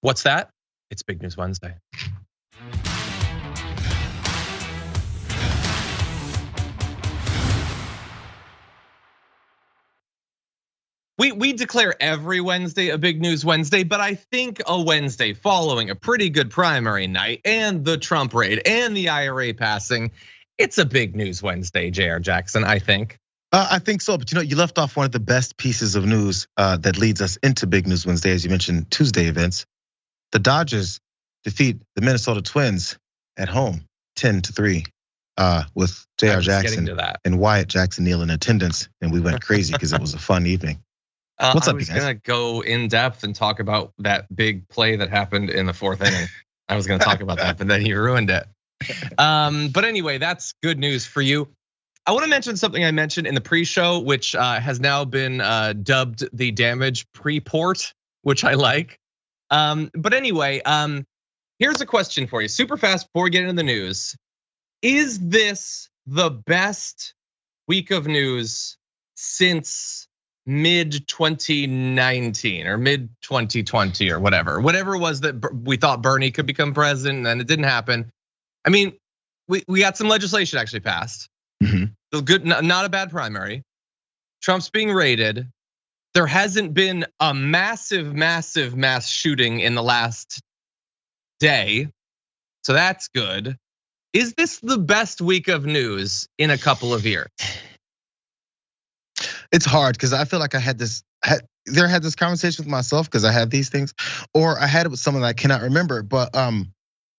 What's that? It's Big News Wednesday. We declare every Wednesday a Big News Wednesday, but I think a Wednesday following a pretty good primary night and the Trump raid and the IRA passing, it's a Big News Wednesday, Jayar Jackson, I think. I think so, but you left off one of the best pieces of news that leads us into Big News Wednesday, as you mentioned, Tuesday events. The Dodgers defeat the Minnesota Twins at home, 10-3, with Jayar Jackson and Wyatt Jackson Neal in attendance, and we went crazy because it was a fun evening. What's up, you guys? I was gonna go in depth and talk about that big play that happened in the fourth inning. I was gonna talk about that, but then you ruined it. But anyway, that's good news for you. I want to mention something I mentioned in the pre-show, which has now been dubbed the damage pre-port, which I like. But anyway, here's a question for you, super fast before we get into the news. Is this the best week of news since mid 2019 or mid 2020 or whatever it was that we thought Bernie could become president and it didn't happen? I mean, we got some legislation actually passed. So good, not a bad primary. Trump's being raided. There hasn't been a massive mass shooting in the last day. So that's good. Is this the best week of news in a couple of years? It's hard because I feel like I had this conversation with myself because I have these things, or I had it with someone that I cannot remember. But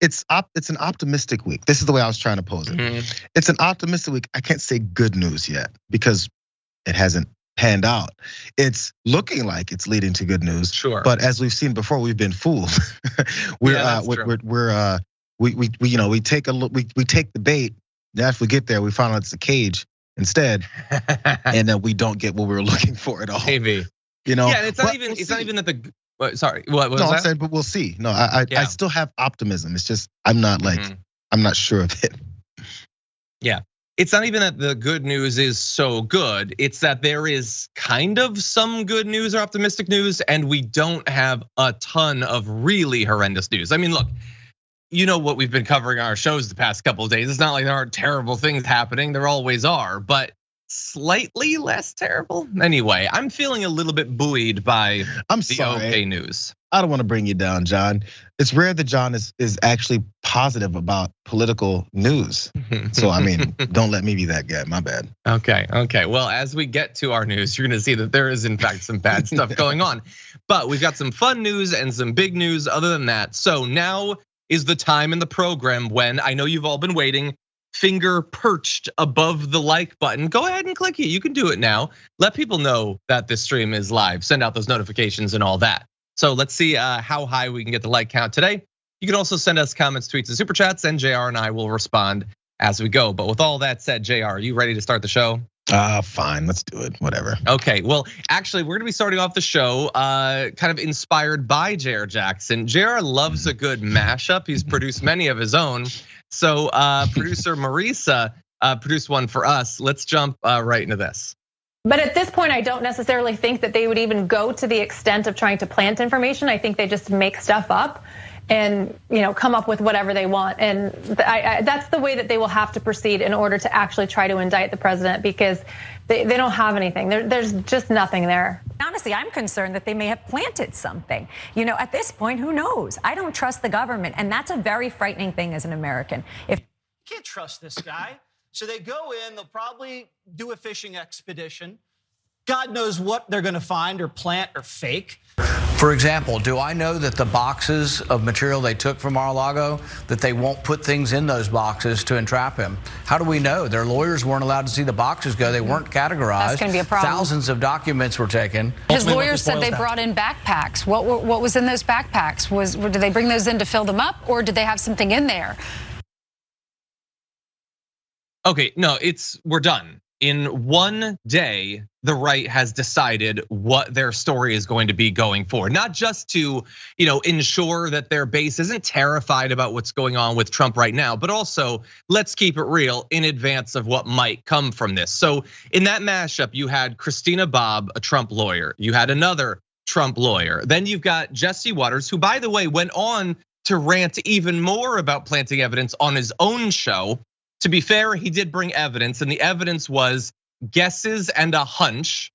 it's an optimistic week. This is the way I was trying to pose it. It's an optimistic week. I can't say good news yet because it hasn't panned out. It's looking like it's leading to good news. Sure. But as we've seen before, we've been fooled. We take a look. We take the bait. And after we get there, we find out it's a cage instead, and then we don't get what we were looking for at all. Maybe. Yeah, and it's not even that the. Sorry, what was that? I'm saying, but we'll see. No, I still have optimism. It's just I'm not sure of it. Yeah, it's not even that the good news is so good. It's that there is kind of some good news or optimistic news, and we don't have a ton of really horrendous news. I mean, look, you know what we've been covering on our shows the past couple of days. It's not like there aren't terrible things happening. There always are, but slightly less terrible. Anyway, I'm feeling a little bit buoyed by the okay news. I don't want to bring you down, John. It's rare that John is actually positive about political news. So I mean, don't let me be that guy, my bad. Okay. Well, as we get to our news, you're gonna see that there is in fact some bad stuff going on. But we've got some fun news and some big news other than that. So now is the time in the program when I know you've all been waiting, finger perched above the like button. Go ahead and click it. You can do it now. Let people know that this stream is live. Send out those notifications and all that. So let's see how high we can get the like count today. You can also send us comments, tweets, and super chats, and Jayar and I will respond as we go. But with all that said, Jayar, are you ready to start the show? Fine, let's do it, whatever. Okay, well, actually, we're gonna be starting off the show kind of inspired by Jayar Jackson. Jayar loves a good mashup. He's produced many of his own. So producer Marisa produced one for us. Let's jump right into this. But at this point, I don't necessarily think that they would even go to the extent of trying to plant information. I think they just make stuff up and come up with whatever they want. And that's the way that they will have to proceed in order to actually try to indict the president, because they don't have anything. There's just nothing there. Honestly, I'm concerned that they may have planted something. At this point, who knows? I don't trust the government, and that's a very frightening thing as an American. You can't trust this guy. So they go in, they'll probably do a fishing expedition. God knows what they're gonna find or plant or fake. For example, do I know that the boxes of material they took from Mar-a-Lago, that they won't put things in those boxes to entrap him? How do we know? Their lawyers weren't allowed to see the boxes go. They weren't categorized. That's gonna be a problem. Thousands of documents were taken. His lawyers said they brought in backpacks. What was in those backpacks? Did they bring those in to fill them up, or did they have something in there? Okay, no, we're done. In one day, the right has decided what their story is going to be going forward. Not just to, ensure that their base isn't terrified about what's going on with Trump right now, but also let's keep it real in advance of what might come from this. So in that mashup, you had Christina Bobb, a Trump lawyer. You had another Trump lawyer. Then you've got Jesse Waters, who, by the way, went on to rant even more about planting evidence on his own show. To be fair, he did bring evidence, and the evidence was guesses and a hunch.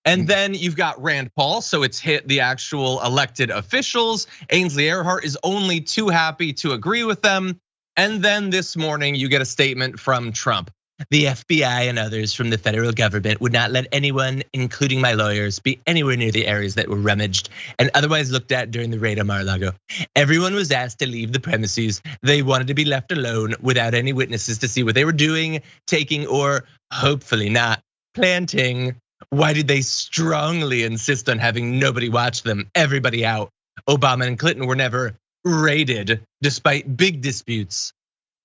And then you've got Rand Paul, so it's hit the actual elected officials. Ainsley Earhart is only too happy to agree with them. And then this morning, you get a statement from Trump. The FBI and others from the federal government would not let anyone, including my lawyers, be anywhere near the areas that were rummaged and otherwise looked at during the raid on Mar-a-Lago. Everyone was asked to leave the premises. They wanted to be left alone without any witnesses to see what they were doing, taking, or hopefully not planting. Why did they strongly insist on having nobody watch them? Everybody out. Obama and Clinton were never raided despite big disputes.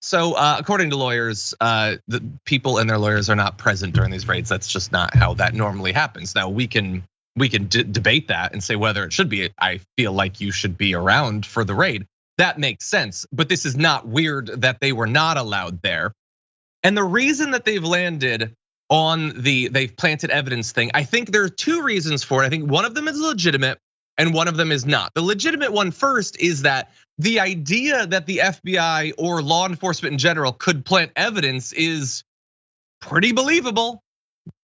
So according to lawyers, the people and their lawyers are not present during these raids. That's just not how that normally happens. Now we can debate that and say whether it should be. I feel like you should be around for the raid. That makes sense, but this is not weird that they were not allowed there. And the reason that they've landed on they've planted evidence thing, I think there are two reasons for it. I think one of them is legitimate and one of them is not. The legitimate one first is that the idea that the FBI or law enforcement in general could plant evidence is pretty believable.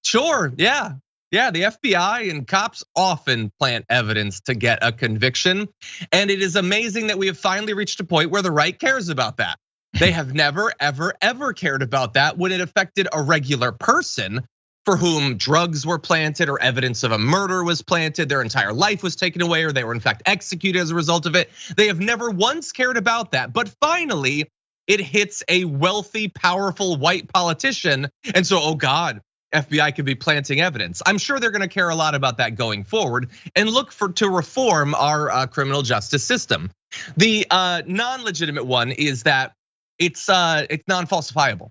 Sure, yeah. The FBI and cops often plant evidence to get a conviction. And it is amazing that we have finally reached a point where the right cares about that. They have never, ever cared about that when it affected a regular person for whom drugs were planted or evidence of a murder was planted, their entire life was taken away, or they were in fact executed as a result of it. They have never once cared about that. But finally, it hits a wealthy, powerful white politician. And so, oh God, FBI could be planting evidence. I'm sure they're gonna care a lot about that going forward and look to reform our criminal justice system. The non-legitimate one is that it's non-falsifiable.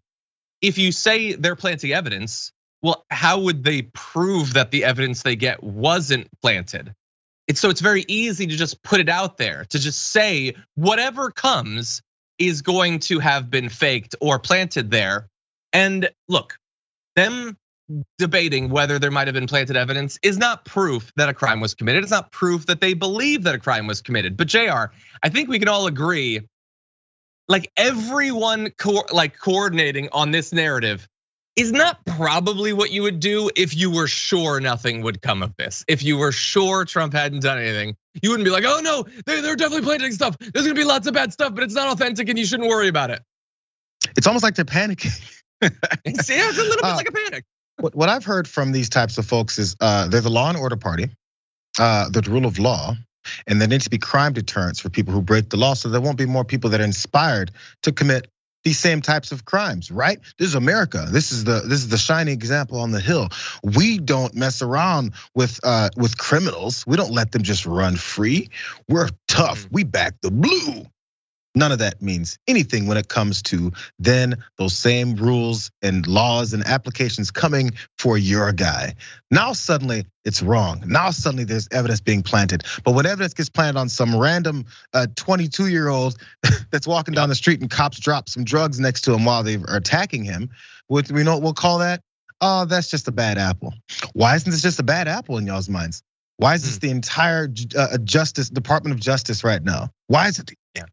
If you say they're planting evidence, well, how would they prove that the evidence they get wasn't planted? It's very easy to just put it out there, to just say whatever comes is going to have been faked or planted there. And look, them debating whether there might have been planted evidence is not proof that a crime was committed. It's not proof that they believe that a crime was committed. But Jayar, I think we can all agree, like everyone coordinating on this narrative is not probably what you would do if you were sure nothing would come of this. If you were sure Trump hadn't done anything, you wouldn't be like, oh no, they're definitely planting stuff. There's gonna be lots of bad stuff, but it's not authentic and you shouldn't worry about it. It's almost like they're panicking. It's a little bit like a panic. What I've heard from these types of folks is they're the law and order party, the rule of law, and there needs to be crime deterrents for people who break the law so there won't be more people that are inspired to commit these same types of crimes, right? This is America. This is the shining example on the hill. We don't mess around with criminals. We don't let them just run free. We're tough. We back the blue. None of that means anything when it comes to then those same rules and laws and applications coming for your guy. Now suddenly it's wrong. Now suddenly there's evidence being planted. But when evidence gets planted on some random 22-year-old that's walking down the street and cops drop some drugs next to him while they are attacking him, we know what we'll call that? Oh, that's just a bad apple. Why isn't this just a bad apple in y'all's minds? Why is this the entire Department of Justice right now? Why is it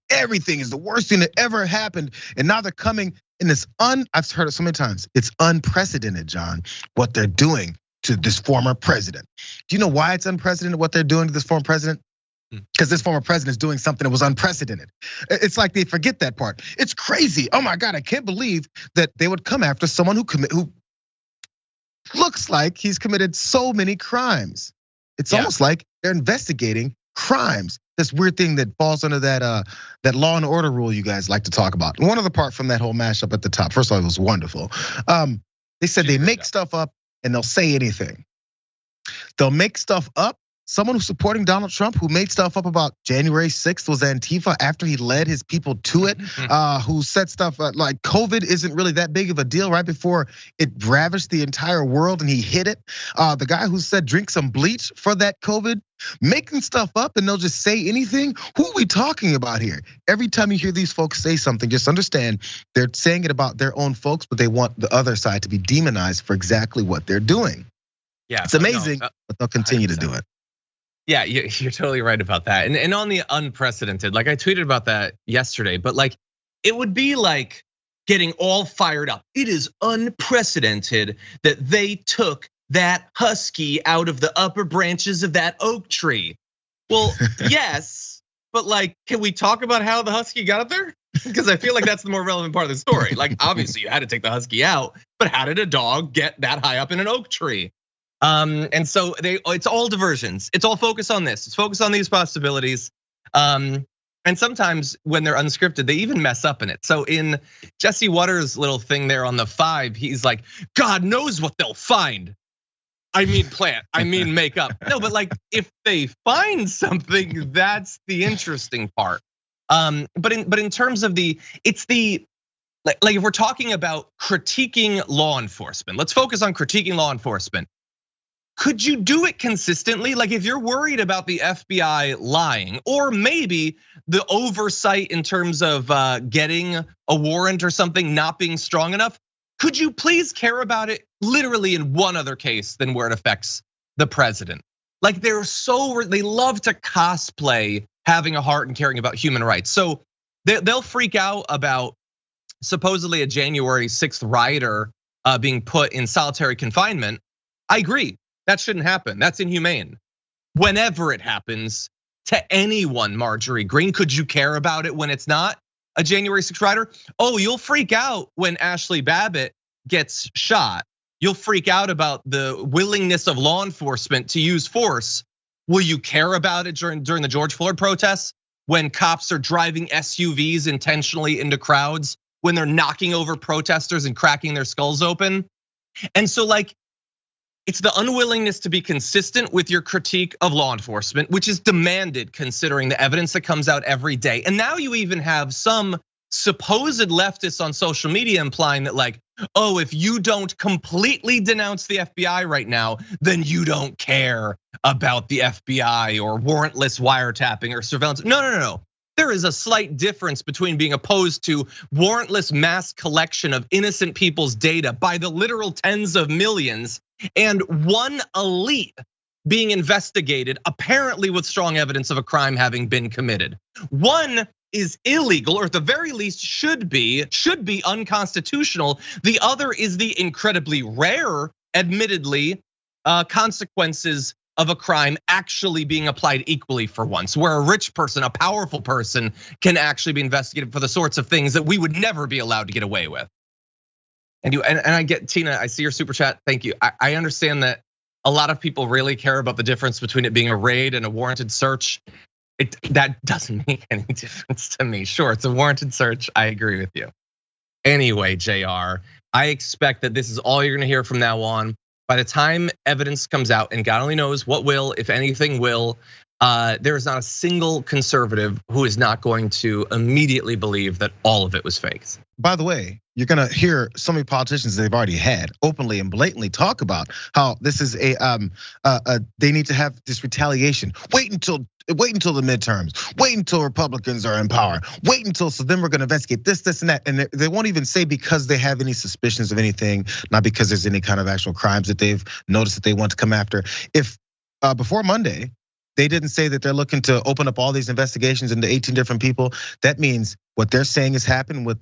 everything is the worst thing that ever happened? And now they're coming in this I've heard it so many times. It's unprecedented, John, what they're doing to this former president. Do you know why it's unprecedented what they're doing to this former president? Because this former president is doing something that was unprecedented. It's like they forget that part. It's crazy. Oh my God, I can't believe that they would come after someone who looks like he's committed so many crimes. It's almost like they're investigating crimes. This weird thing that falls under that law and order rule you guys like to talk about. And one other part from that whole mashup at the top. First of all, it was wonderful. They said they make stuff up and they'll say anything. They'll make stuff up. Someone who's supporting Donald Trump, who made stuff up about January 6th was Antifa after he led his people to it, who said stuff like COVID isn't really that big of a deal right before it ravaged the entire world and he hid it. The guy who said drink some bleach for that COVID, making stuff up and they'll just say anything. Who are we talking about here? Every time you hear these folks say something, just understand they're saying it about their own folks, but they want the other side to be demonized for exactly what they're doing. Yeah, it's amazing, but they'll continue to do it. Yeah, you're totally right about that. And on the unprecedented, like I tweeted about that yesterday, but like it would be like getting all fired up. It is unprecedented that they took that husky out of the upper branches of that oak tree. Well, yes, but like, can we talk about how the husky got up there? Because I feel like that's the more relevant part of the story. Like, obviously you had to take the husky out, but how did a dog get that high up in an oak tree? And so it's all diversions. It's all focused on this. It's focused on these possibilities. And sometimes when they're unscripted, they even mess up in it. So in Jesse Waters' little thing there on the 5, he's like, God knows what they'll find. I mean plant, I mean make up. No, but like if they find something, that's the interesting part. But in terms of it's the, like if we're talking about critiquing law enforcement, let's focus on critiquing law enforcement. Could you do it consistently? Like if you're worried about the FBI lying, or maybe the oversight in terms of getting a warrant or something not being strong enough, could you please care about it literally in one other case than where it affects the president? Like they love to cosplay having a heart and caring about human rights. So they'll freak out about supposedly a January 6th rioter being put in solitary confinement. I agree. That shouldn't happen. That's inhumane. Whenever it happens to anyone, Marjorie Greene, could you care about it when it's not a January 6th rioter? Oh, you'll freak out when Ashley Babbitt gets shot. You'll freak out about the willingness of law enforcement to use force. Will you care about it during the George Floyd protests when cops are driving SUVs intentionally into crowds, when they're knocking over protesters and cracking their skulls open? And so like, it's the unwillingness to be consistent with your critique of law enforcement, which is demanded considering the evidence that comes out every day. And now you even have some supposed leftists on social media implying that like, oh, if you don't completely denounce the FBI right now, then you don't care about the FBI or warrantless wiretapping or surveillance. No. There is a slight difference between being opposed to warrantless mass collection of innocent people's data by the literal tens of millions and one elite being investigated, apparently with strong evidence of a crime having been committed. One is illegal, or at the very least should be unconstitutional. The other is the incredibly rare, admittedly, consequences of a crime actually being applied equally for once, where a rich person, a powerful person can actually be investigated for the sorts of things that we would never be allowed to get away with. And I get, Tina, I see your super chat, thank you. I understand that a lot of people really care about the difference between it being a raid and a warranted search. That doesn't make any difference to me. Sure, it's a warranted search, I agree with you. Anyway, Jayar, I expect that this is all you're gonna hear from now on. By the time evidence comes out, and God only knows what will, if anything will, there is not a single conservative who is not going to immediately believe that all of it was faked. By the way, you're gonna hear so many politicians they've already had openly and blatantly talk about how this is they need to have this retaliation. Wait until the midterms. Wait until Republicans are in power. Wait until, so then we're gonna investigate this, and that. And they won't even say because they have any suspicions of anything, not because there's any kind of actual crimes that they've noticed that they want to come after. If before Monday, they didn't say that they're looking to open up all these investigations into 18 different people, that means what they're saying has happened with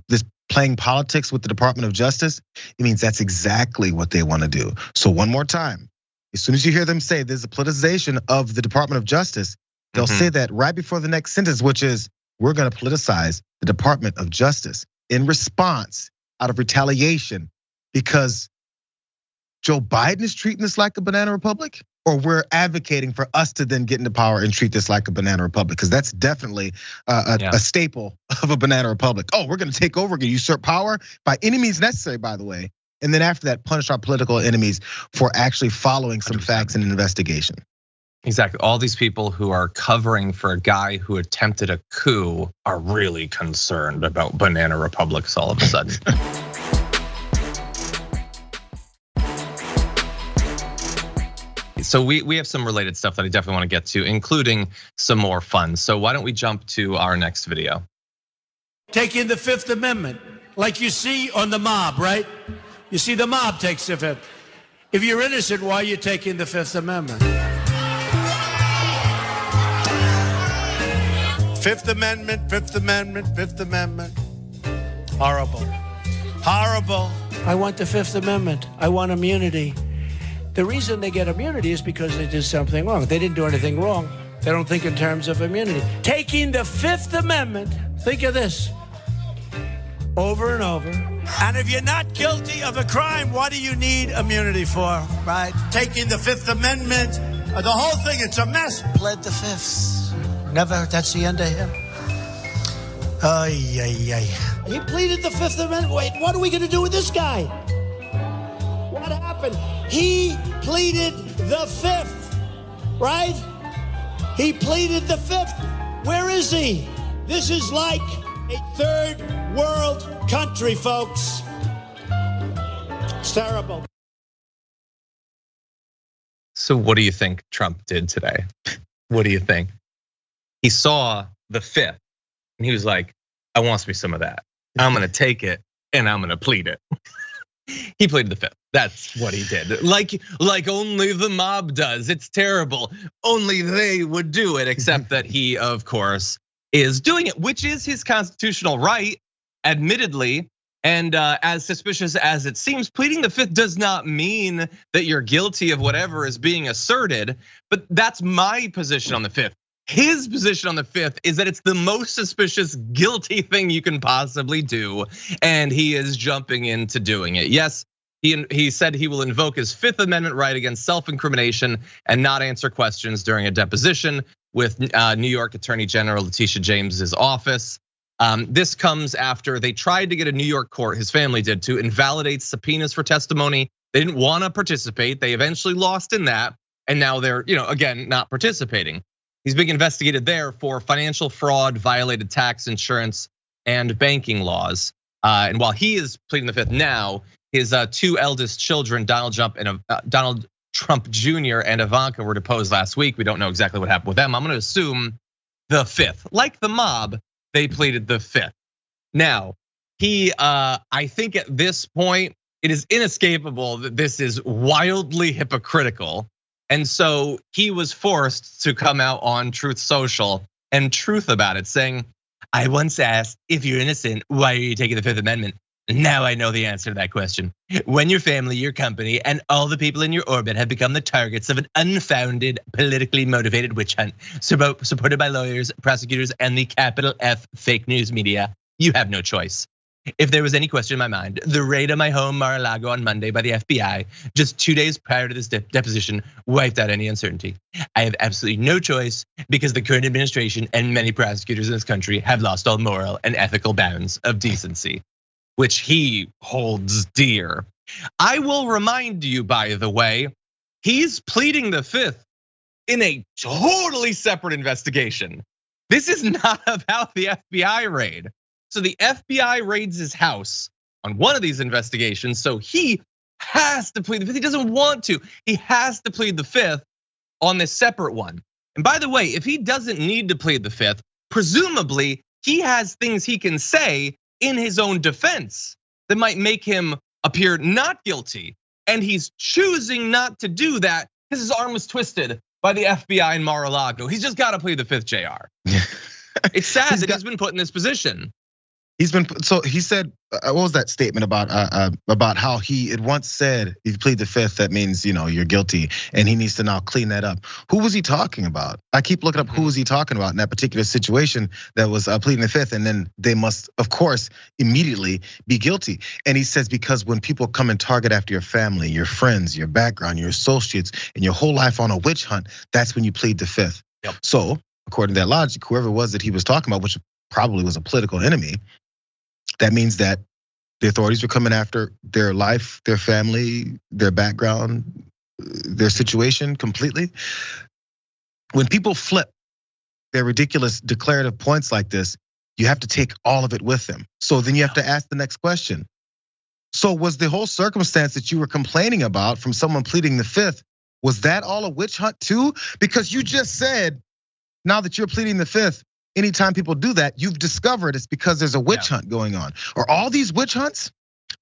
this playing politics with the Department of Justice. It means that's exactly what they want to do. So one more time, as soon as you hear them say there's a politicization of the Department of Justice, they'll say that right before the next sentence, which is we're gonna politicize the Department of Justice in response out of retaliation because Joe Biden is treating this like a banana republic, or we're advocating for us to then get into power and treat this like a banana republic, because that's definitely a staple of a banana republic. Oh, we're gonna take over, gonna usurp power by any means necessary, by the way. And then after that, punish our political enemies for actually following some 100%. Facts in an investigation. Exactly, all these people who are covering for a guy who attempted a coup are really concerned about banana republics all of a sudden. So we have some related stuff that I definitely want to get to, including some more fun. So why don't we jump to our next video? Taking the Fifth Amendment, like you see on the mob, right? You see the mob takes the Fifth. If you're innocent, why are you taking the Fifth Amendment? Fifth Amendment, Fifth Amendment, Fifth Amendment. Horrible. Horrible. I want the Fifth Amendment. I want immunity. The reason they get immunity is because they did something wrong. They didn't do anything wrong. They don't think in terms of immunity. Taking the Fifth Amendment, think of this, over and over. And if you're not guilty of a crime, what do you need immunity for, right? Taking the Fifth Amendment, the whole thing, it's a mess. Pled the Fifth. Never, that's the end of him. Ay, ay, ay. He pleaded the Fifth Amendment. Wait, what are we going to do with this guy? What happened? He pleaded the Fifth, right? He pleaded the Fifth. Where is he? This is like a third world country, folks. It's terrible. So what do you think Trump did today? What do you think? He saw the Fifth and he was like, I want me some of that. I'm gonna take it and I'm gonna plead it. He pleaded the Fifth. That's what he did. Like only the mob does. It's terrible. Only they would do it, except that he, of course, is doing it, which is his constitutional right, admittedly. And as suspicious as it seems, pleading the Fifth does not mean that you're guilty of whatever is being asserted. But that's my position on the Fifth. His position on the Fifth is that it's the most suspicious, guilty thing you can possibly do, and he is jumping into doing it. Yes, he said he will invoke his Fifth Amendment right against self-incrimination and not answer questions during a deposition with New York Attorney General Letitia James's office. This comes after they tried to get a New York court, his family did, to invalidate subpoenas for testimony. They didn't want to participate. They eventually lost in that, and now they're, again, not participating. He's being investigated there for financial fraud, violated tax, insurance, and banking laws. And while he is pleading the Fifth now, his two eldest children, Donald Trump Jr. and Ivanka, were deposed last week. We don't know exactly what happened with them. I'm going to assume the Fifth. Like the mob, they pleaded the Fifth. Now, I think at this point, it is inescapable that this is wildly hypocritical. And so he was forced to come out on Truth Social and truth about it, saying, I once asked, if you're innocent, why are you taking the Fifth Amendment? Now I know the answer to that question. When your family, your company, and all the people in your orbit have become the targets of an unfounded, politically motivated witch hunt, supported by lawyers, prosecutors, and the capital F fake news media, you have no choice. If there was any question in my mind, the raid on my home Mar-a-Lago on Monday by the FBI, just 2 days prior to this deposition, wiped out any uncertainty. I have absolutely no choice because the current administration and many prosecutors in this country have lost all moral and ethical bounds of decency, which he holds dear. I will remind you, by the way, he's pleading the Fifth in a totally separate investigation. This is not about the FBI raid. So the FBI raids his house on one of these investigations, so he has to plead the Fifth. He doesn't want to. He has to plead the Fifth on this separate one. And by the way, if he doesn't need to plead the Fifth, presumably he has things he can say in his own defense that might make him appear not guilty. And he's choosing not to do that because his arm was twisted by the FBI in Mar-a-Lago. He's just got to plead the Fifth, Jayar. It's sad that he's been put in this position. So he said, what was that statement about how he had once said, if you plead the Fifth, that means you're guilty, and he needs to now clean that up. Who was he talking about? I keep looking up who was he talking about in that particular situation that was pleading the Fifth, and then they must, of course, immediately be guilty. And he says, because when people come and target after your family, your friends, your background, your associates, and your whole life on a witch hunt, that's when you plead the Fifth. Yep. So according to that logic, whoever it was that he was talking about, which probably was a political enemy, that means that the authorities were coming after their life, their family, their background, their situation completely. When people flip their ridiculous declarative points like this, you have to take all of it with them. So then you have to ask the next question. So was the whole circumstance that you were complaining about from someone pleading the Fifth, was that all a witch hunt too? Because you just said, now that you're pleading the Fifth, anytime people do that, you've discovered it's because there's a witch hunt going on. Are all these witch hunts?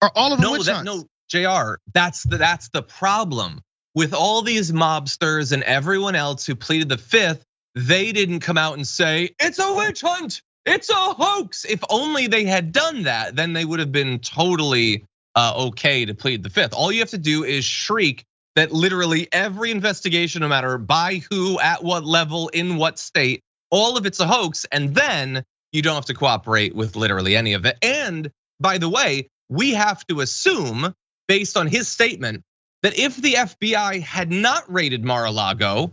Are all of them witch hunts? No, Jayar, that's the problem with all these mobsters and everyone else who pleaded the Fifth. they didn't come out and say, it's a witch hunt, it's a hoax. If only they had done that, then they would have been totally okay to plead the fifth. All you have to do is shriek that literally every investigation, no matter by who, at what level, in what state, all of it's a hoax, and then you don't have to cooperate with literally any of it. And by the way, we have to assume, based on his statement, that if the FBI had not raided Mar-a-Lago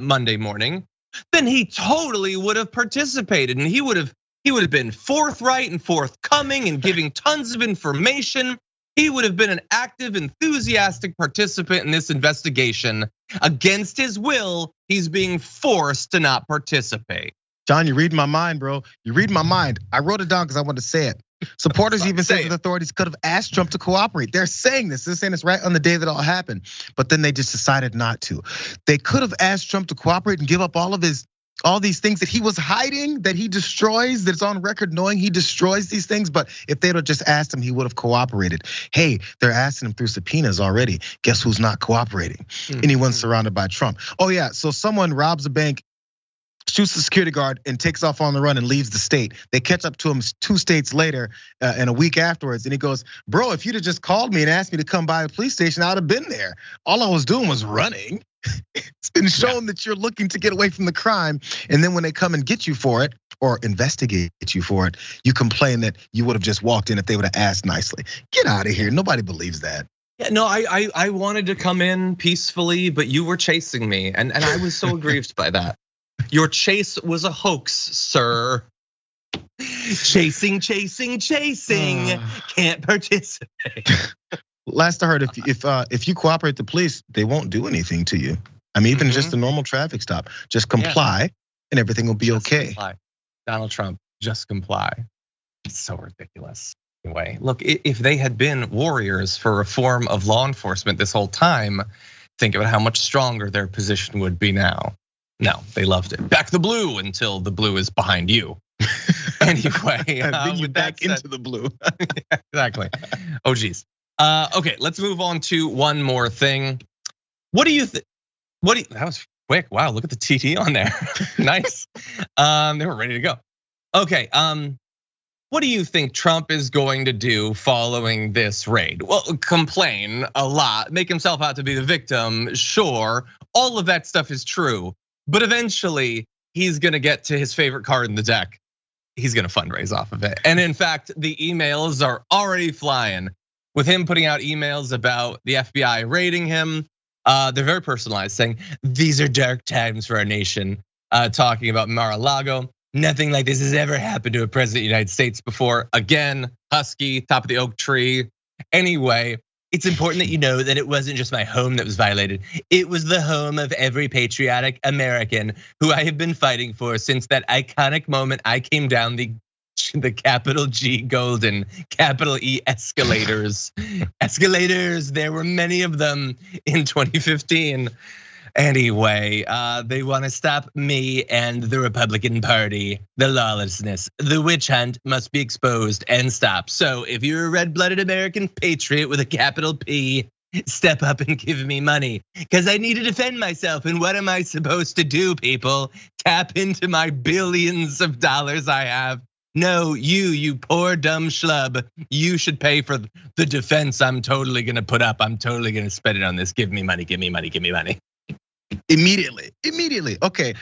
Monday morning, then he totally would have participated, and he would have been forthright and forthcoming and giving tons of information. He would have been an active, enthusiastic participant in this investigation. Against his will, he's being forced to not participate. John, you read my mind, bro. You read my mind. I wrote it down because I wanted to say it. Supporters even said that authorities could have asked Trump to cooperate. They're saying this. They're saying this right on the day that all happened. But then they just decided not to. They could have asked Trump to cooperate and give up all these things that he was hiding, that he destroys, that's on record knowing he destroys these things. But if they'd have just asked him, he would have cooperated. Hey, they're asking him through subpoenas already. Guess who's not cooperating? Anyone surrounded by Trump. Oh yeah, so someone robs a bank, shoots the security guard, and takes off on the run and leaves the state. They catch up to him 2 states later and a week afterwards. And he goes, bro, if you'd have just called me and asked me to come by the police station, I'd have been there. All I was doing was running. It's been shown that you're looking to get away from the crime. And then when they come and get you for it or investigate you for it, you complain that you would have just walked in if they would have asked nicely. Get out of here. Nobody believes that. Yeah, no, I wanted to come in peacefully, but you were chasing me. And I was so aggrieved by that. Your chase was a hoax, sir. Chasing, can't participate. Last I heard, if you cooperate with the police, they won't do anything to you. I mean, even just a normal traffic stop, just comply and everything will be okay. Comply. Donald Trump, just comply. It's so ridiculous. Anyway, look, if they had been warriors for reform of law enforcement this whole time, think about how much stronger their position would be now. No, they loved it. Back the blue until the blue is behind you. Anyway, then you back into the blue. Exactly. Oh geez. Okay, let's move on to one more thing. What do you think? That was quick. Wow, look at the TT on there. Nice. They were ready to go. Okay. What do you think Trump is going to do following this raid? Well, complain a lot, make himself out to be the victim. Sure, all of that stuff is true. But eventually, he's gonna get to his favorite card in the deck. He's gonna fundraise off of it. And in fact, the emails are already flying. With him putting out emails about the FBI raiding him, they're very personalized, saying, these are dark times for our nation. Talking about Mar-a-Lago. Nothing like this has ever happened to a president of the United States before. Again, husky, top of the oak tree. Anyway, it's important that you know that it wasn't just my home that was violated. It was the home of every patriotic American who I have been fighting for since that iconic moment I came down the capital G golden, capital E escalators. Escalators, there were many of them in 2015. Anyway, they want to stop me and the Republican Party. The lawlessness, the witch hunt must be exposed and stopped. So if you're a red-blooded American patriot with a capital P, step up and give me money. Because I need to defend myself. And what am I supposed to do, people? Tap into my billions of dollars I have. No, you poor dumb schlub. You should pay for the defense I'm totally gonna put up. I'm totally gonna spend it on this. Give me money, give me money, give me money. Immediately. Okay,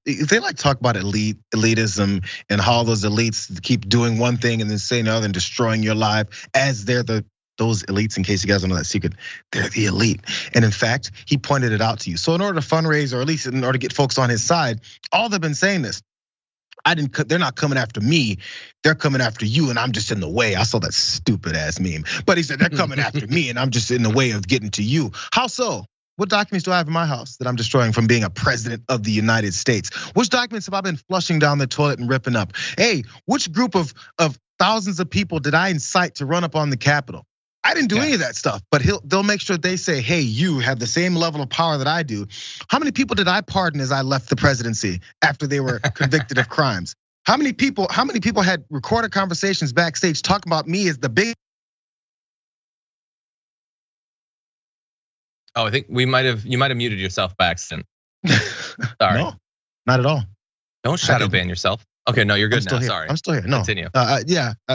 they like talk about elitism and how those elites keep doing one thing and then saying another and destroying your life as they're those elites. In case you guys don't know that secret, they're the elite. And in fact, he pointed it out to you. So in order to fundraise, or at least in order to get folks on his side, all they've been saying this. They're not coming after me. They're coming after you, and I'm just in the way. I saw that stupid ass meme. But he said they're coming after me, and I'm just in the way of getting to you. How so? What documents do I have in my house that I'm destroying from being a president of the United States? Which documents have I been flushing down the toilet and ripping up? Hey, which group of thousands of people did I incite to run up on the Capitol? I didn't do any of that stuff, but they'll make sure they say, hey, you have the same level of power that I do. How many people did I pardon as I left the presidency after they were convicted of crimes? How many people had recorded conversations backstage talking about me as the big? Oh, I think you might have muted yourself by accident. Sorry. not at all. Don't shadow ban yourself. Okay, no, you're good now. Here. Sorry. I'm still here. No. Continue.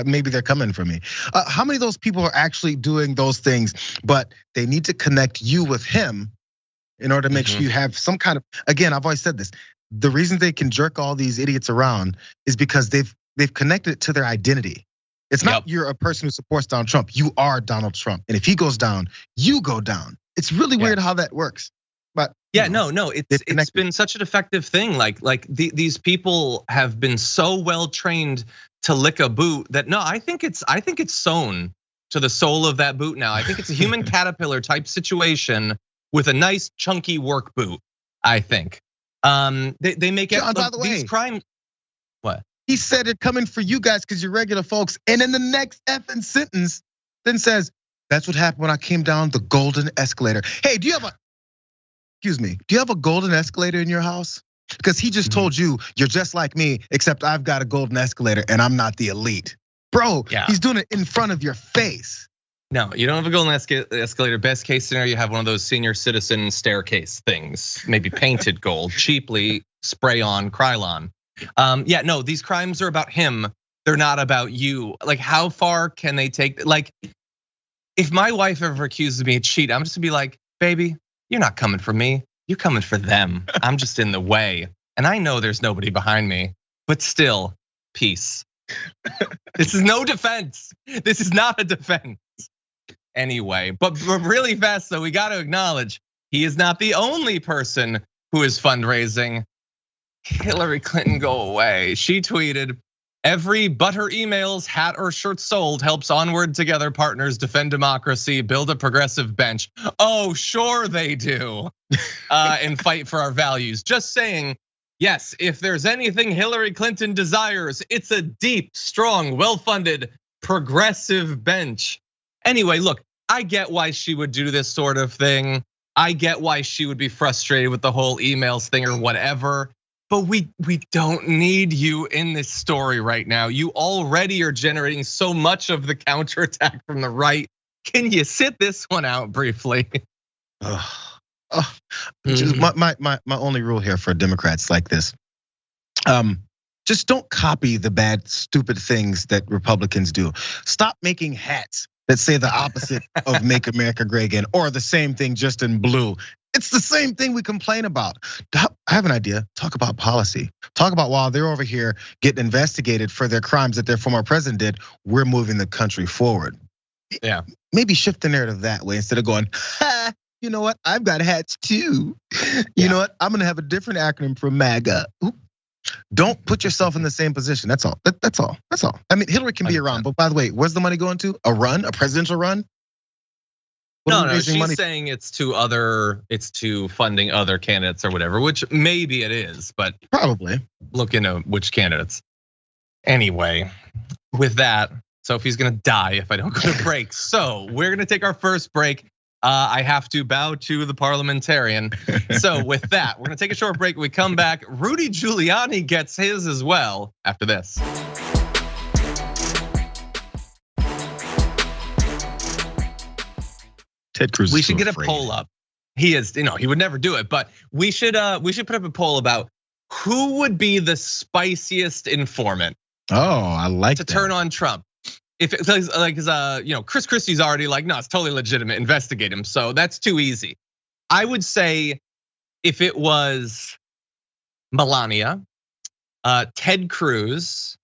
Maybe they're coming for me. How many of those people are actually doing those things, but they need to connect you with him in order to make sure you have some kind of, again, I've always said this. The reason they can jerk all these idiots around is because they've connected it to their identity. It's not you're a person who supports Donald Trump. You are Donald Trump. And if he goes down, you go down. It's really weird how that works. But no, it's been such an effective thing. Like these people have been so well trained to lick a boot that I think it's sewn to the sole of that boot now. I think it's a human caterpillar type situation with a nice chunky work boot. I think they make it. By the way, these crimes. What? He said it coming for you guys because you're regular folks, and in the next effing sentence, then says that's what happened when I came down the golden escalator. Hey, do you have a golden escalator in your house? Because he just told you you're just like me, except I've got a golden escalator and I'm not the elite. Bro, he's doing it in front of your face. No, you don't have a golden escalator. Best case scenario, you have one of those senior citizen staircase things, maybe painted gold, cheaply spray on Krylon. No, these crimes are about him. They're not about you. Like, how far can they take? Like, if my wife ever accuses me of cheating, I'm just gonna be like, baby, you're not coming for me. You're coming for them. I'm just in the way. And I know there's nobody behind me, but still, peace. This is no defense. This is not a defense. Anyway, but really fast, so we got to acknowledge he is not the only person who is fundraising. Hillary Clinton, go away. She tweeted, every butter emails, hat or shirt sold helps Onward Together partners defend democracy, build a progressive bench. Oh, sure they do. And fight for our values. Just saying, yes, if there's anything Hillary Clinton desires, it's a deep, strong, well-funded, progressive bench. Anyway, look, I get why she would do this sort of thing. I get why she would be frustrated with the whole emails thing or whatever. But we don't need you in this story right now. You already are generating so much of the counterattack from the right. Can you sit this one out briefly? Just my only rule here for Democrats like this. Just don't copy the bad, stupid things that Republicans do. Stop making hats that say the opposite of Make America Great Again, or the same thing just in blue. It's the same thing we complain about. I have an idea. Talk about policy. Talk about while they're over here getting investigated for their crimes that their former president did, we're moving the country forward. Yeah. Maybe shift the narrative that way instead of going, you know what? I've got hats too. You know what? I'm gonna have a different acronym for MAGA. Don't put yourself in the same position. That's all. That's all. I mean, Hillary can be around, but by the way, where's the money going to? A presidential run? No, she's saying it's to funding other candidates or whatever, which maybe it is, but probably look into which candidates. Anyway, with that, Sophie's gonna die if I don't go to break. So we're gonna take our first break. I have to bow to the parliamentarian. So with that, we're gonna take a short break. When we come back, Rudy Giuliani gets his as well after this. Ted Cruz. We should get a poll up. He would never do it, but we should put up a poll about who would be the spiciest informant. Oh, I like to turn on Trump. If it's like, Chris Christie's already like, no, it's totally legitimate. Investigate him. So that's too easy. I would say if it was Melania, Ted Cruz,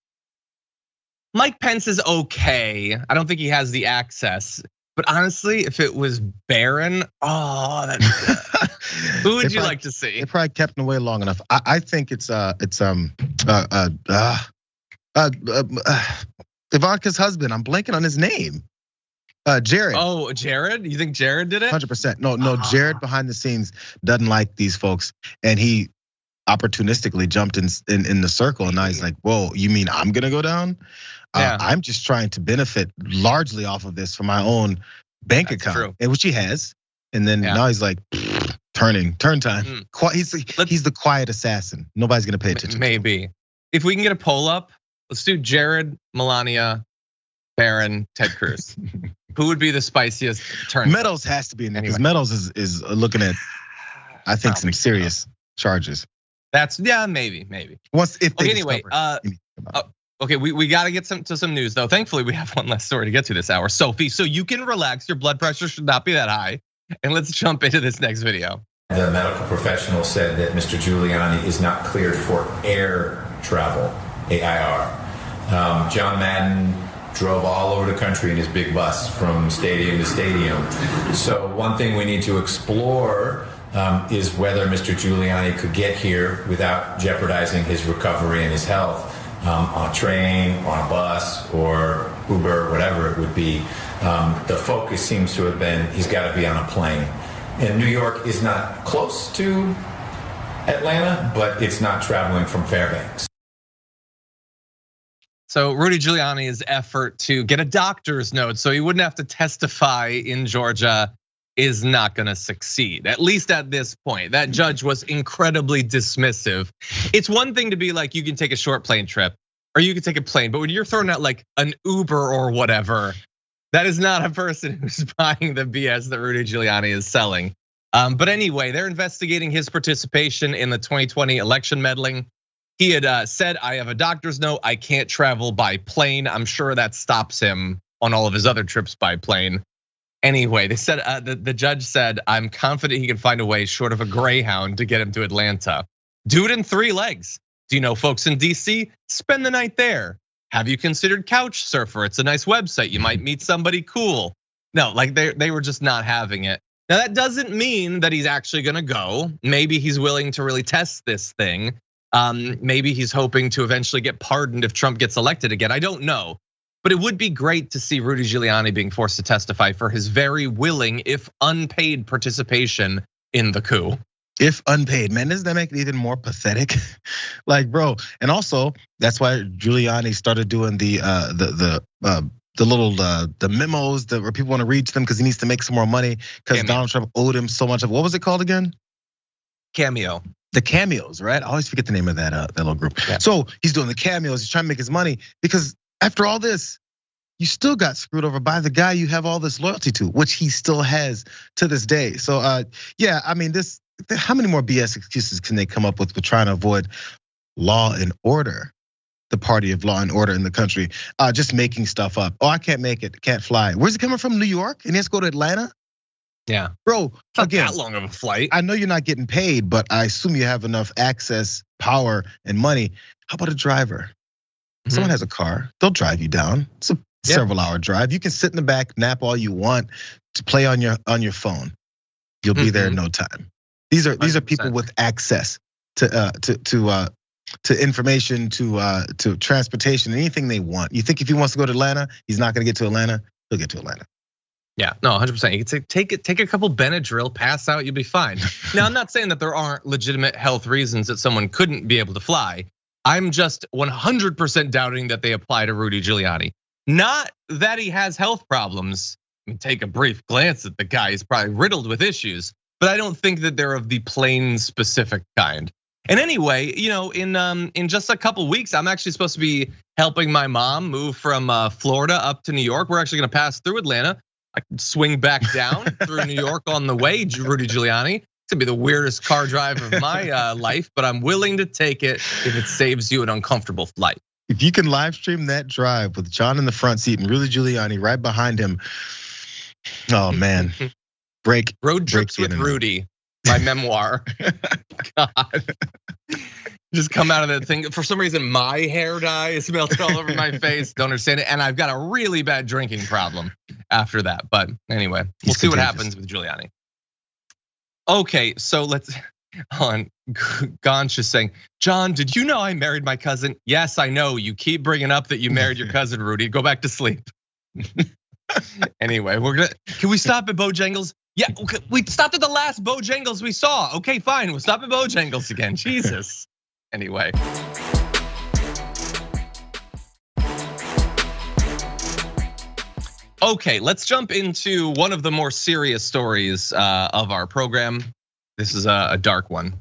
Mike Pence is okay. I don't think he has the access. But honestly, if it was Barron, who would you like to see? They probably kept him away long enough. I think it's Ivanka's husband. I'm blanking on his name. Jared. Oh, Jared? You think Jared did it? 100%. No, Jared behind the scenes doesn't like these folks, and he opportunistically jumped in the circle, and now he's like, "Whoa, you mean I'm gonna go down?" I'm just trying to benefit largely off of this for my own bank account, which he has. And then now he's like, turn time. He's the quiet assassin. Nobody's gonna pay attention. Maybe if we can get a poll up, let's do Jared, Melania, Barron, Ted Cruz. Who would be the spiciest turn? Meadows has to be in there because Meadows is looking at, I think, some serious charges. Maybe. Once if they anyway, discover. Okay, we got to get to some news though. Thankfully, we have one less story to get to this hour. Sophie, so you can relax. Your blood pressure should not be that high. And let's jump into this next video. The medical professional said that Mr. Giuliani is not cleared for air travel, AIR. John Madden drove all over the country in his big bus from stadium to stadium. So one thing we need to explore is whether Mr. Giuliani could get here without jeopardizing his recovery and his health. On a train, on a bus, or Uber, whatever it would be. The focus seems to have been he's got to be on a plane. And New York is not close to Atlanta, but it's not traveling from Fairbanks. So Rudy Giuliani's effort to get a doctor's note so he wouldn't have to testify in Georgia is not gonna succeed, at least at this point. That judge was incredibly dismissive. It's one thing to be like, you can take a short plane trip or you can take a plane, but when you're throwing out like an Uber or whatever, that is not a person who's buying the BS that Rudy Giuliani is selling. But anyway, they're investigating his participation in the 2020 election meddling. He had said, I have a doctor's note, I can't travel by plane. I'm sure that stops him on all of his other trips by plane. Anyway, they said the judge said, I'm confident he can find a way short of a Greyhound to get him to Atlanta. Do it in 3 legs. Do you know folks in DC? Spend the night there. Have you considered Couch Surfer? It's a nice website. You might meet somebody cool. No, like they were just not having it. Now that doesn't mean that he's actually gonna go. Maybe he's willing to really test this thing. Maybe he's hoping to eventually get pardoned if Trump gets elected again. I don't know. But it would be great to see Rudy Giuliani being forced to testify for his very willing, if unpaid, participation in the coup. If unpaid, man, doesn't that make it even more pathetic? Like, bro, and also that's why Giuliani started doing the memos that where people want to read to them because he needs to make some more money because Donald Trump owed him so much of what was it called again? Cameo. The cameos, right? I always forget the name of that little group. Yeah. So he's doing the cameos. He's trying to make his money because after all this, you still got screwed over by the guy you have all this loyalty to, which he still has to this day. So yeah, I mean, how many more BS excuses can they come up with trying to avoid law and order, the party of law and order in the country, just making stuff up. Oh, I can't make it, can't fly. Where's it coming from? New York? And he has to go to Atlanta? Yeah, bro. Not again, that long of a flight. I know you're not getting paid, but I assume you have enough access, power, and money. How about a driver? Someone has a car, they'll drive you down. It's a several hour drive. You can sit in the back, nap all you want, to play on your phone. You'll be there in no time. These are people with access to information, to transportation, anything they want. You think if he wants to go to Atlanta, he's not gonna get to Atlanta, he'll get to Atlanta. Yeah, no, 100%. You can take a couple Benadryl, pass out, you'll be fine. Now, I'm not saying that there aren't legitimate health reasons that someone couldn't be able to fly. I'm just 100% doubting that they apply to Rudy Giuliani. Not that he has health problems. I mean, take a brief glance at the guy, he's probably riddled with issues, but I don't think that they're of the plane specific kind. And anyway, in just a couple weeks, I'm actually supposed to be helping my mom move from Florida up to New York. We're actually gonna pass through Atlanta. I can swing back down through New York on the way, Rudy Giuliani. It's gonna be the weirdest car drive of my life, but I'm willing to take it if it saves you an uncomfortable flight. If you can live stream that drive with John in the front seat and Rudy Giuliani right behind him, oh man, Roadtrips with Rudy, my memoir. God. Just come out of that thing. For some reason, my hair dye is melted all over my face. Don't understand it. And I've got a really bad drinking problem after that. But anyway, we'll see what happens with Giuliani. Okay, so let's on. Gonch is saying, John, did you know I married my cousin? Yes, I know. You keep bringing up that you married your cousin, Rudy. Go back to sleep. Anyway, can we stop at Bojangles? Yeah, we stopped at the last Bojangles we saw. Okay, fine, we'll stop at Bojangles again. Jesus. Anyway. Okay, let's jump into one of the more serious stories of our program. This is a dark one.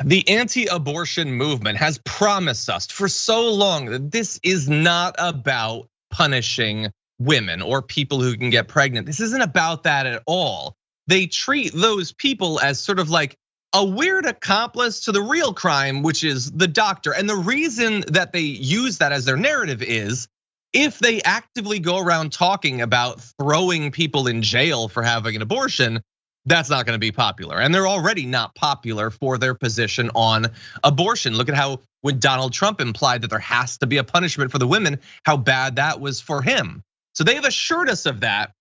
The anti-abortion movement has promised us for so long that this is not about punishing women or people who can get pregnant. This isn't about that at all. They treat those people as sort of like a weird accomplice to the real crime, which is the doctor. And the reason that they use that as their narrative is if they actively go around talking about throwing people in jail for having an abortion, that's not gonna be popular. And they're already not popular for their position on abortion. Look at how when Donald Trump implied that there has to be a punishment for the women, how bad that was for him. So they've assured us of that,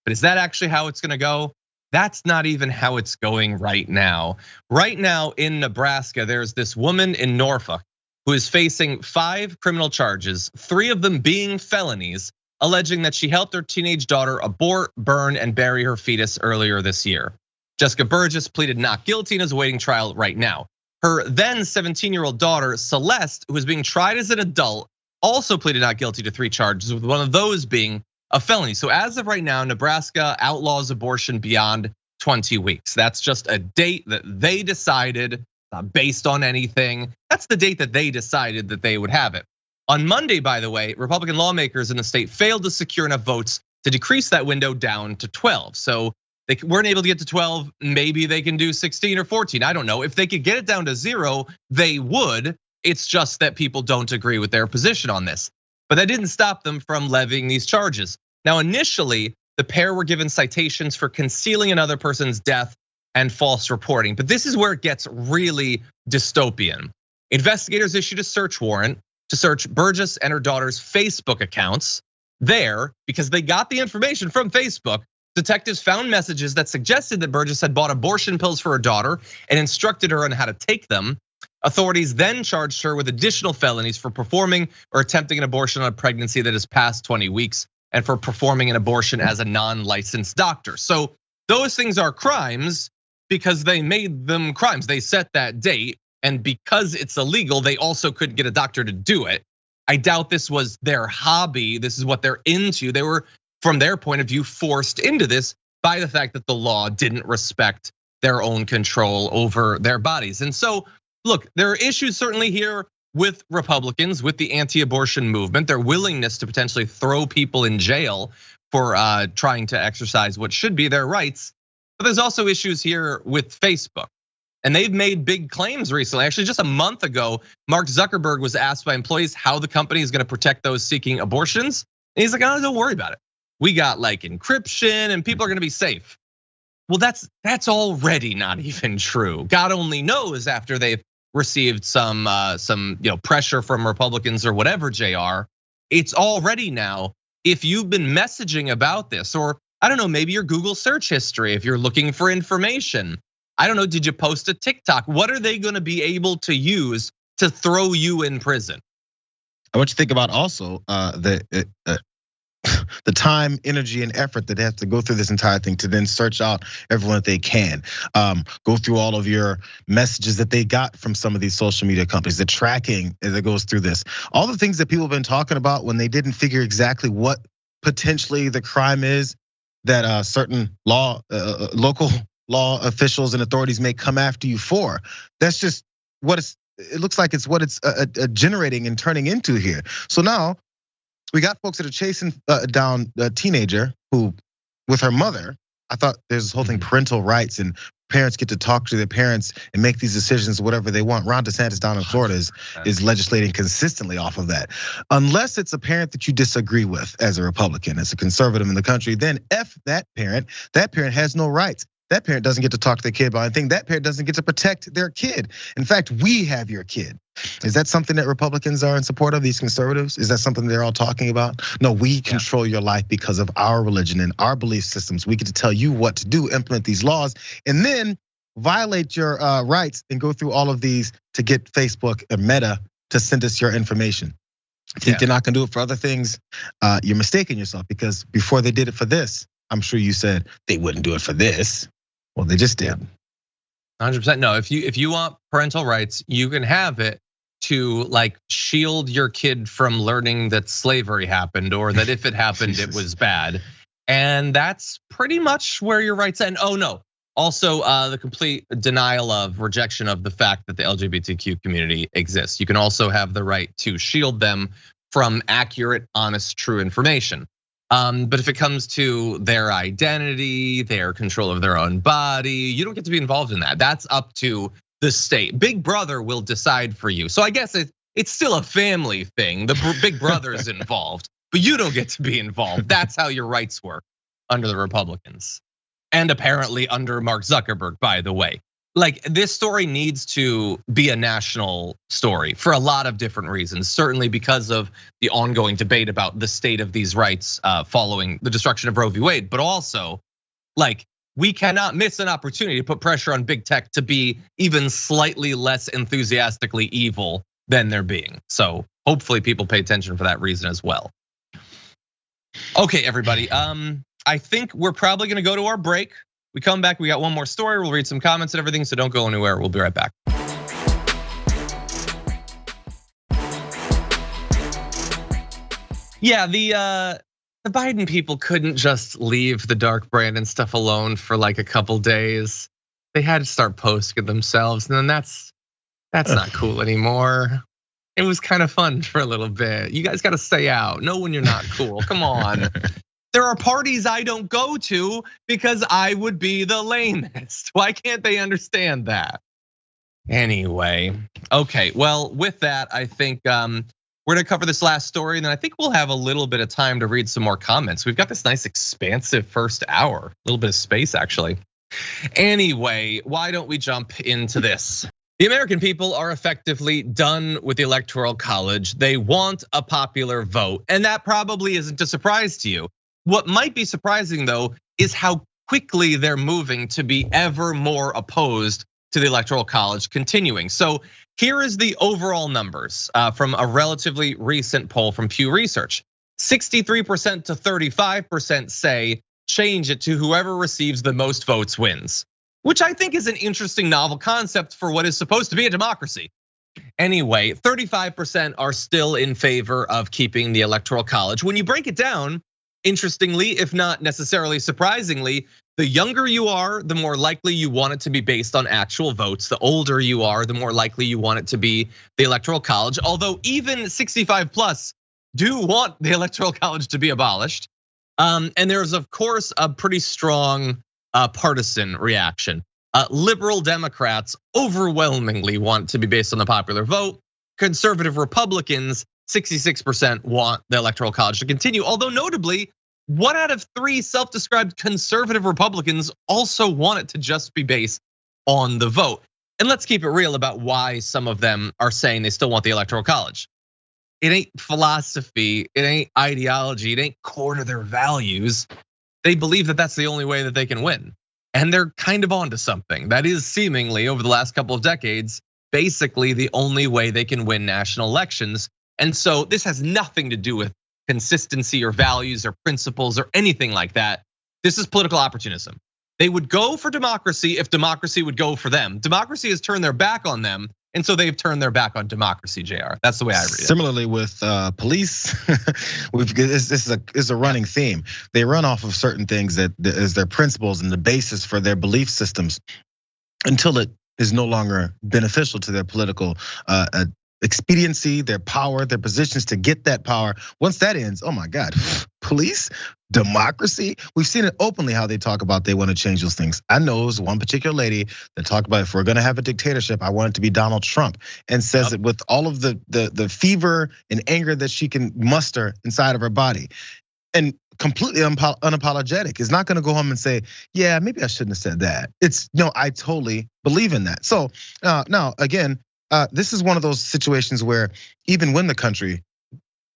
but is that actually how it's gonna go? That's not even how it's going right now. Right now in Nebraska, there's this woman in Norfolk who is facing 5 criminal charges, 3 of them being felonies, alleging that she helped her teenage daughter abort, burn, and bury her fetus earlier this year. Jessica Burgess pleaded not guilty and is awaiting trial right now. Her then 17-year-old daughter, Celeste, who is being tried as an adult, also pleaded not guilty to 3 charges, with one of those being a felony. So as of right now, Nebraska outlaws abortion beyond 20 weeks. That's just a date that they decided, not based on anything. That's the date that they decided that they would have it. On Monday, by the way, Republican lawmakers in the state failed to secure enough votes to decrease that window down to 12. So they weren't able to get to 12, maybe they can do 16 or 14, I don't know. If they could get it down to 0, they would. It's just that people don't agree with their position on this. But that didn't stop them from levying these charges. Now, initially, the pair were given citations for concealing another person's death and false reporting. But this is where it gets really dystopian. Investigators issued a search warrant to search Burgess and her daughter's Facebook accounts. There, because they got the information from Facebook, detectives found messages that suggested that Burgess had bought abortion pills for her daughter and instructed her on how to take them. Authorities then charged her with additional felonies for performing or attempting an abortion on a pregnancy that is past 20 weeks and for performing an abortion as a non-licensed doctor. So those things are crimes because they made them crimes. They set that date, and because it's illegal, they also couldn't get a doctor to do it. I doubt this was their hobby. This is what they're into. They were, from their point of view, forced into this by the fact that the law didn't respect their own control over their bodies. And so, look, there are issues certainly here with Republicans, with the anti-abortion movement, their willingness to potentially throw people in jail for trying to exercise what should be their rights. But there's also issues here with Facebook. And they've made big claims recently. Actually, just a month ago, Mark Zuckerberg was asked by employees how the company is gonna protect those seeking abortions. And he's like, oh, don't worry about it. We got like encryption and people are gonna be safe. Well, that's already not even true. God only knows after they've received some pressure from Republicans or whatever, Jayar. It's already now, if you've been messaging about this, or I don't know, maybe your Google search history, if you're looking for information. I don't know, did you post a TikTok? What are they gonna be able to use to throw you in prison? I want you to think about also the time, energy, and effort that they have to go through this entire thing to then search out everyone that they can. Go through all of your messages that they got from some of these social media companies, the tracking that goes through this. All the things that people have been talking about when they didn't figure exactly what potentially the crime is that certain local law officials and authorities may come after you for. That's just what it looks like it's what it's generating and turning into here. So now we got folks that are chasing down a teenager who, with her mother, I thought there's this whole thing, parental rights, and parents get to talk to their parents and make these decisions, whatever they want. Ron DeSantis down in Florida is legislating consistently off of that. Unless it's a parent that you disagree with as a Republican, as a conservative in the country, then F that parent has no rights. That parent doesn't get to talk to their kid about anything. That parent doesn't get to protect their kid. In fact, we have your kid. Is that something that Republicans are in support of, these conservatives? Is that something they're all talking about? No, we control your life because of our religion and our belief systems. We get to tell you what to do, implement these laws, and then violate your rights and go through all of these to get Facebook and Meta to send us your information. Think you're not gonna do it for other things, you're mistaking yourself, because before they did it for this, I'm sure you said they wouldn't do it for this. Well, they just did. 100%. No, if you want parental rights, you can have it to like shield your kid from learning that slavery happened, or that if it happened, it was bad. And that's pretty much where your rights end. Oh no, also the complete denial of, rejection of the fact that the LGBTQ community exists. You can also have the right to shield them from accurate, honest, true information. But if it comes to their identity, their control of their own body, you don't get to be involved in that. That's up to the state. Big Brother will decide for you. So I guess it's still a family thing. The Big Brother is involved, but you don't get to be involved. That's how your rights work under the Republicans. And apparently under Mark Zuckerberg, by the way. Like, this story needs to be a national story for a lot of different reasons. Certainly because of the ongoing debate about the state of these rights following the destruction of Roe v. Wade, but also, like, we cannot miss an opportunity to put pressure on big tech to be even slightly less enthusiastically evil than they're being. So hopefully people pay attention for that reason as well. Okay, everybody, I think we're probably gonna go to our break. We come back, we got one more story, we'll read some comments and everything, so don't go anywhere, we'll be right back. Yeah, the Biden people couldn't just leave the Dark Brandon stuff alone for like a couple days. They had to start posting themselves, and then that's not cool anymore. It was kind of fun for a little bit. You guys gotta stay out, know when you're not cool, come on. There are parties I don't go to because I would be the lamest. Why can't they understand that? Anyway, okay, well, with that, I think we're gonna cover this last story, and then I think we'll have a little bit of time to read some more comments. We've got this nice expansive first hour, a little bit of space actually. Anyway, why don't we jump into this? The American people are effectively done with the Electoral College. They want a popular vote, and that probably isn't a surprise to you. What might be surprising though is how quickly they're moving to be ever more opposed to the Electoral College continuing. So here is the overall numbers from a relatively recent poll from Pew Research. 63% to 35% say change it to whoever receives the most votes wins, which I think is an interesting novel concept for what is supposed to be a democracy. Anyway, 35% are still in favor of keeping the Electoral College. When you break it down, interestingly, if not necessarily surprisingly, the younger you are, the more likely you want it to be based on actual votes. The older you are, the more likely you want it to be the Electoral College. Although even 65 plus do want the Electoral College to be abolished. And there's of course a pretty strong partisan reaction. Liberal Democrats overwhelmingly want to be based on the popular vote. Conservative Republicans, 66% want the Electoral College to continue. Although notably, 1 out of 3 self-described conservative Republicans also want it to just be based on the vote. And let's keep it real about why some of them are saying they still want the Electoral College. It ain't philosophy, it ain't ideology, it ain't core to their values. They believe that that's the only way that they can win. And they're kind of onto something. That is seemingly over the last couple of decades, basically the only way they can win national elections. And so this has nothing to do with consistency or values or principles or anything like that. This is political opportunism. They would go for democracy if democracy would go for them. Democracy has turned their back on them, and so they've turned their back on democracy, Jayar. That's the way I read it. Similarly with police, this is a running theme. They run off of certain things that is their principles and the basis for their belief systems until it is no longer beneficial to their political expediency, their power, their positions to get that power. Once that ends, oh my God, police, democracy. We've seen it openly how they talk about they want to change those things. I know it was one particular lady that talked about if we're gonna have a dictatorship, I want it to be Donald Trump, and says it with all of the fever and anger that she can muster inside of her body. And completely unapologetic, is not gonna go home and say, yeah, maybe I shouldn't have said that. It's no, I totally believe in that. So now again, this is one of those situations where even when the country,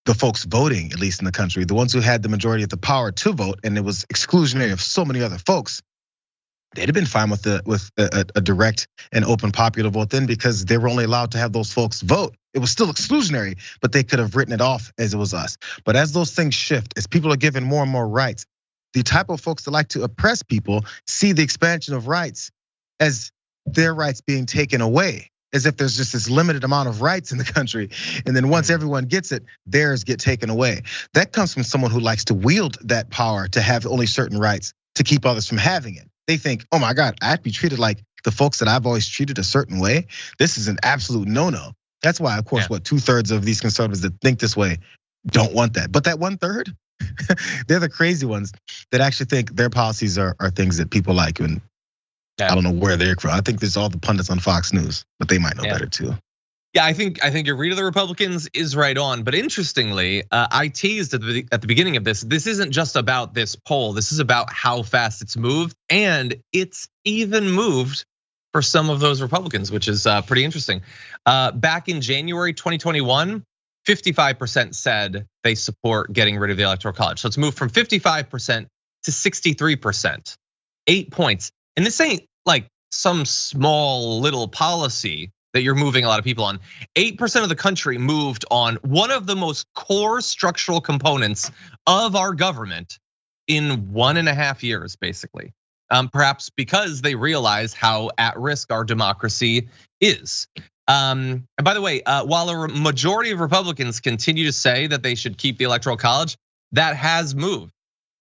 the folks voting, at least in the country, the ones who had the majority of the power to vote, and it was exclusionary of so many other folks, they'd have been fine with a direct and open popular vote then, because they were only allowed to have those folks vote. It was still exclusionary, but they could have written it off as it was us. But as those things shift, as people are given more and more rights, the type of folks that like to oppress people see the expansion of rights as their rights being taken away, as if there's just this limited amount of rights in the country. And then once everyone gets it, theirs get taken away. That comes from someone who likes to wield that power to have only certain rights to keep others from having it. They think, oh my God, I have to be treated like the folks that I've always treated a certain way. This is an absolute no-no. That's why, of course, 2/3 of these conservatives that think this way don't want that. But that 1/3, They're the crazy ones that actually think their policies are things that people like. And I don't know where they're from. I think there's all the pundits on Fox News, but they might know better too. Yeah, I think your read of the Republicans is right on. But interestingly, I teased at the beginning of this. This isn't just about this poll. This is about how fast it's moved, and it's even moved for some of those Republicans, which is pretty interesting. Back in January 2021, 55% said they support getting rid of the Electoral College. So it's moved from 55% to 63%, 8 points. And this ain't like some small little policy that you're moving a lot of people on. 8% of the country moved on one of the most core structural components of our government in 1.5 years, basically. Perhaps because they realize how at risk our democracy is. And by the way, while a majority of Republicans continue to say that they should keep the Electoral College, that has moved.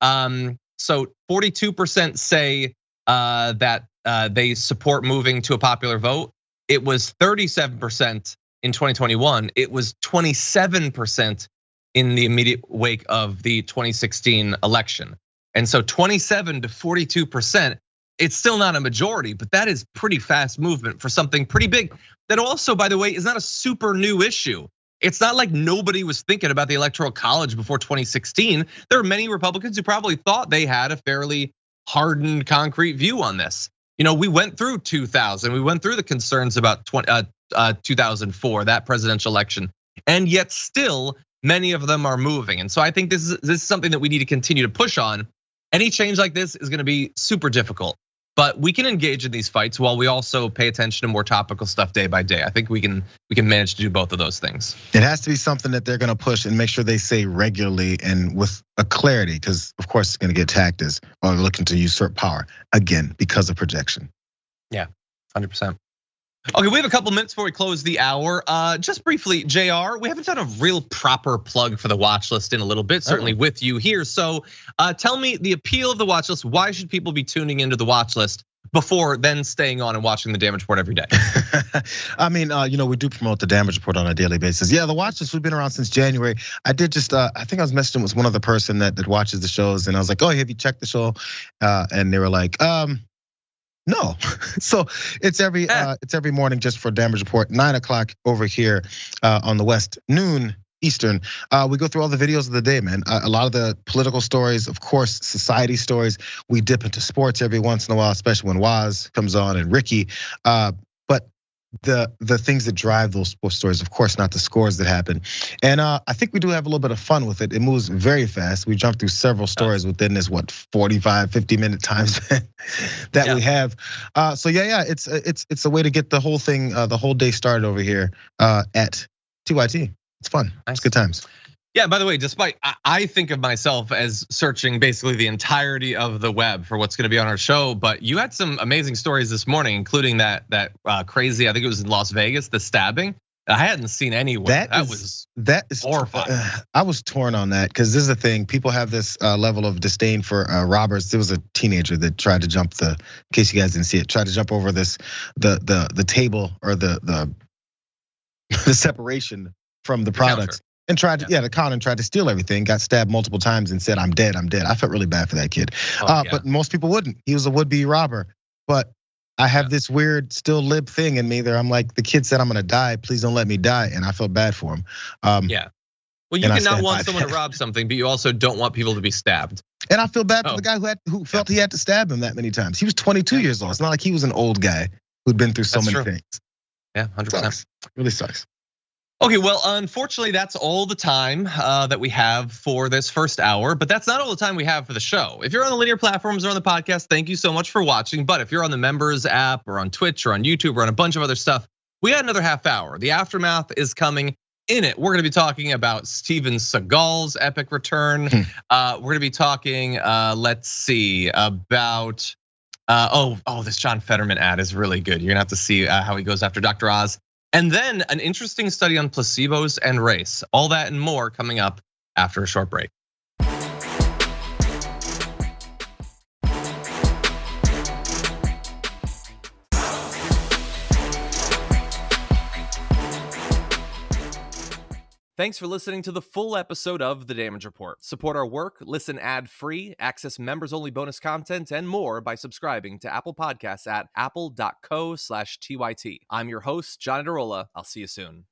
So 42% say that they support moving to a popular vote. It was 37% in 2021. It was 27% in the immediate wake of the 2016 election. And so 27 to 42%, it's still not a majority, but that is pretty fast movement for something pretty big. That also, by the way, is not a super new issue. It's not like nobody was thinking about the Electoral College before 2016. There are many Republicans who probably thought they had a fairly hardened, concrete view on this. We went through 2000, we went through the concerns about 2004, that presidential election, and yet still many of them are moving. And so I think this is something that we need to continue to push on. Any change like this is gonna be super difficult, but we can engage in these fights while we also pay attention to more topical stuff day by day. I think we can manage to do both of those things. It has to be something that they're gonna push and make sure they say regularly and with a clarity, because of course it's gonna get attacked as looking to usurp power again because of projection. Yeah, 100%. Okay, we have a couple minutes before we close the hour. Just briefly, Jayar, we haven't done a real proper plug for the watch list in a little bit, certainly with you here. So tell me the appeal of the watch list. Why should people be tuning into the watch list before then staying on and watching the Damage Report every day? I mean, we do promote the Damage Report on a daily basis. Yeah, the watch list, we've been around since January. I did just, I think I was messaging with one other person that watches the shows, and I was like, oh, have you checked the show? And they were like, no. So it's every morning just for Damage Report, 9 o'clock over here on the West, noon Eastern. We go through all the videos of the day, man. A lot of the political stories, of course, society stories. We dip into sports every once in a while, especially when Waz comes on and Ricky. But the things that drive those sports stories, of course, not the scores that happen. And I think we do have a little bit of fun with it. It moves very fast. We jump through several stories within this 45, 50-minute time span that we have. So yeah, it's a way to get the whole thing, the whole day started over here at TYT. It's fun. It's good times. Yeah, by the way, despite I think of myself as searching basically the entirety of the web for what's gonna be on our show, but you had some amazing stories this morning, including that crazy, I think it was in Las Vegas, the stabbing. I hadn't seen anywhere. That is horrifying. I was torn on that because this is the thing. People have this level of disdain for robbers. There was a teenager that tried to jump in case you guys didn't see it, tried to jump over the table or the separation from the products. And tried to, the counter, and tried to steal everything, got stabbed multiple times and said, I'm dead. I felt really bad for that kid. But most people wouldn't. He was a would-be robber. But I have this weird still lib thing in me there. I'm like, the kid said I'm gonna die, please don't let me die. And I felt bad for him. Yeah. Well, you cannot want someone to rob something, but you also don't want people to be stabbed. And I feel bad for the guy who felt he had to stab him that many times. He was 22 years old. It's not like he was an old guy who'd been through so many things. Yeah, 100%. Really sucks. Okay, well, unfortunately, that's all the time that we have for this first hour, but that's not all the time we have for the show. If you're on the linear platforms or on the podcast, thank you so much for watching. But if you're on the members app or on Twitch or on YouTube or on a bunch of other stuff, we got another half hour. The aftermath is coming. In it, we're gonna be talking about Steven Seagal's epic return. We're gonna be talking, let's see, about, this John Fetterman ad is really good. You're gonna have to see how he goes after Dr. Oz. And then an interesting study on placebos and race. All that and more coming up after a short break. Thanks for listening to the full episode of The Damage Report. Support our work, listen ad-free, access members-only bonus content, and more by subscribing to Apple Podcasts at apple.co/TYT. I'm your host, John Adarola. I'll see you soon.